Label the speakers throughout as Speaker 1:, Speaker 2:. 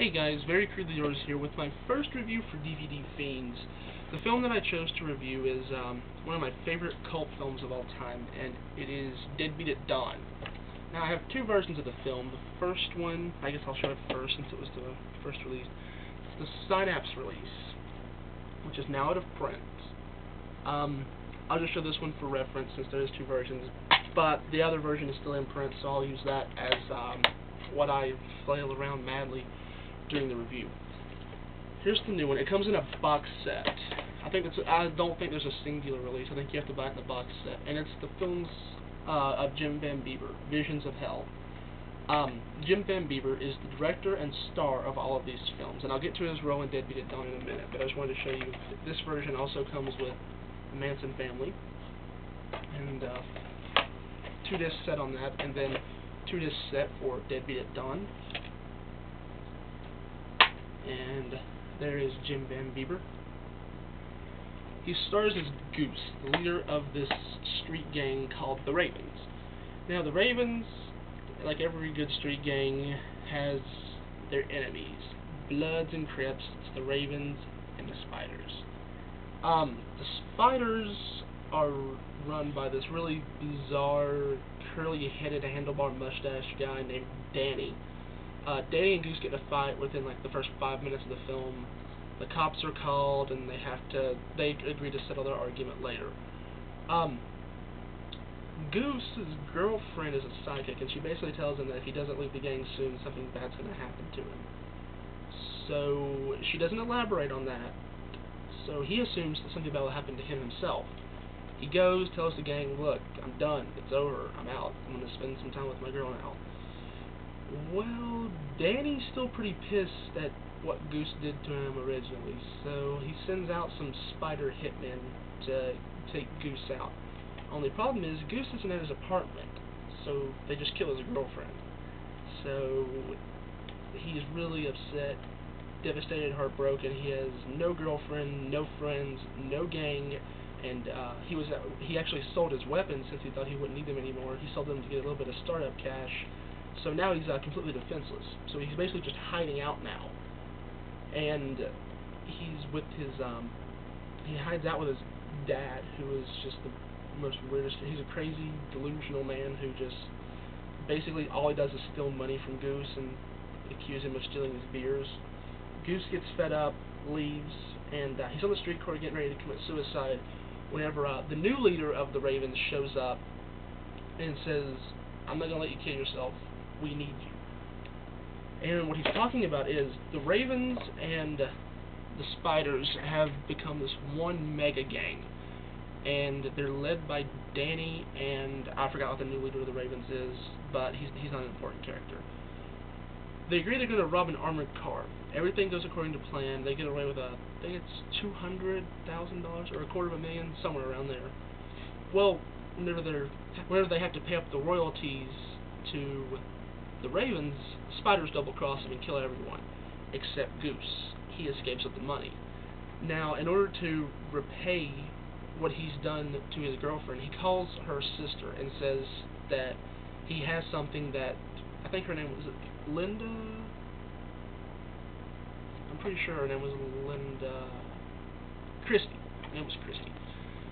Speaker 1: Hey guys, VeryCrudelyYours here with my first review for DVDfiends. The film that I chose to review is one of my favorite cult films of all time, and it is Deadbeat at Dawn. Now I have two versions of the film. The first one, I guess I'll show it first since it was the first release. It's the Synapse release, which is now out of print. I'll just show this one for reference since there is two versions, but the other version is still in print, so I'll use that as what I flail around madly during the review. Here's the new one. It comes in a box set. I don't think there's a singular release. I think you have to buy it in the box set, and it's the films of Jim Vanbeeber, Visions of Hell. Jim Vanbeeber is the director and star of all of these films, and I'll get to his role in Deadbeat at Dawn in a minute, but I just wanted to show you this version also comes with the Manson family, and 2-disc set on that, and then 2-disc set for Deadbeat at Dawn. And there is Jim Vanbeeber. He stars as Goose, the leader of this street gang called the Ravens. Now the Ravens, like every good street gang, has their enemies. Bloods and Crips, it's the Ravens and the Spiders. The Spiders are run by this really bizarre, curly-headed, handlebar mustache guy named Danny. Danny and Goose get in a fight within like the first 5 minutes of the film. The cops are called, and they agree to settle their argument later. Goose's girlfriend is a psychic, and she basically tells him that if he doesn't leave the gang soon, something bad's going to happen to him. So she doesn't elaborate on that. So he assumes that something bad will happen to him himself. He goes, tells the gang, "Look, I'm done. It's over. I'm out. I'm going to spend some time with my girl now." Well, Danny's still pretty pissed at what Goose did to him originally, so he sends out some spider hitmen to take Goose out. Only problem is, Goose isn't at his apartment, so they just kill his girlfriend. So he's really upset, devastated, heartbroken. He has no girlfriend, no friends, no gang, and he actually sold his weapons since he thought he wouldn't need them anymore. He sold them to get a little bit of startup cash. So now he's completely defenseless. So he's basically just hiding out now. And he's with his, he hides out with his dad, who is just the most weirdest. He's a crazy, delusional man who just, basically all he does is steal money from Goose and accuse him of stealing his beers. Goose gets fed up, leaves, and he's on the street corner getting ready to commit suicide whenever the new leader of the Ravens shows up and says, "I'm not going to let you kill yourself. We need you." And what he's talking about is the Ravens and the Spiders have become this one mega gang, and they're led by Danny, and I forgot what the new leader of the Ravens is, but he's not an important character. They agree they're going to rob an armored car. Everything goes according to plan. They get away with I think it's $200,000 or $250,000, somewhere around there. Well, whenever they have to pay up the royalties to the Ravens, the Spiders double-cross them and kill everyone, except Goose. He escapes with the money. Now, in order to repay what he's done to his girlfriend, he calls her sister and says that he has something that, I think her name was Linda? I'm pretty sure her name was Linda. Christy. Her name was Christy.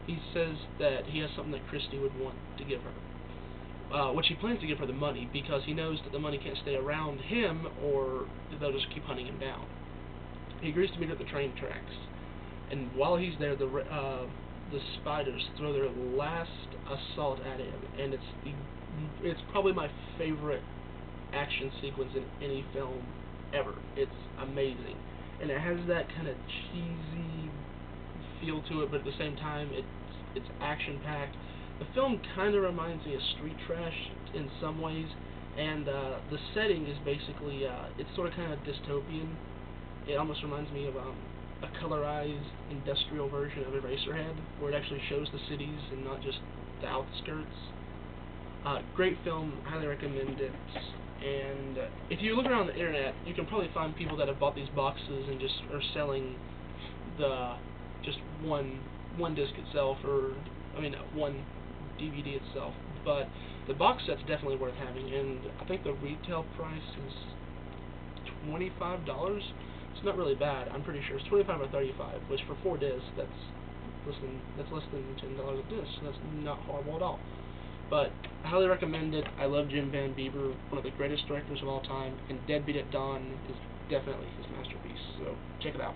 Speaker 1: He says that he has something that Christy would want to give her. Which he plans to give her the money, because he knows that the money can't stay around him, or they'll just keep hunting him down. He agrees to meet her at the train tracks, and while he's there, the Spiders throw their last assault at him, and it's probably my favorite action sequence in any film ever. It's amazing, and it has that kind of cheesy feel to it, but at the same time, it's action-packed. The film kind of reminds me of Street Trash in some ways, and the setting is basically, it's sort of kind of dystopian. It almost reminds me of a colorized industrial version of Eraserhead, where it actually shows the cities and not just the outskirts. Great film, highly recommend it. And if you look around the internet, you can probably find people that have bought these boxes and just are selling just one disc itself, or one DVD itself, but the box set's definitely worth having, and I think the retail price is $25. It's not really bad. I'm pretty sure it's 25 or 35, which for 4 discs, that's less than $10 a disc. So that's not horrible at all. But I highly recommend it. I love Jim Vanbeeber, one of the greatest directors of all time, and Deadbeat at Dawn is definitely his masterpiece. So check it out.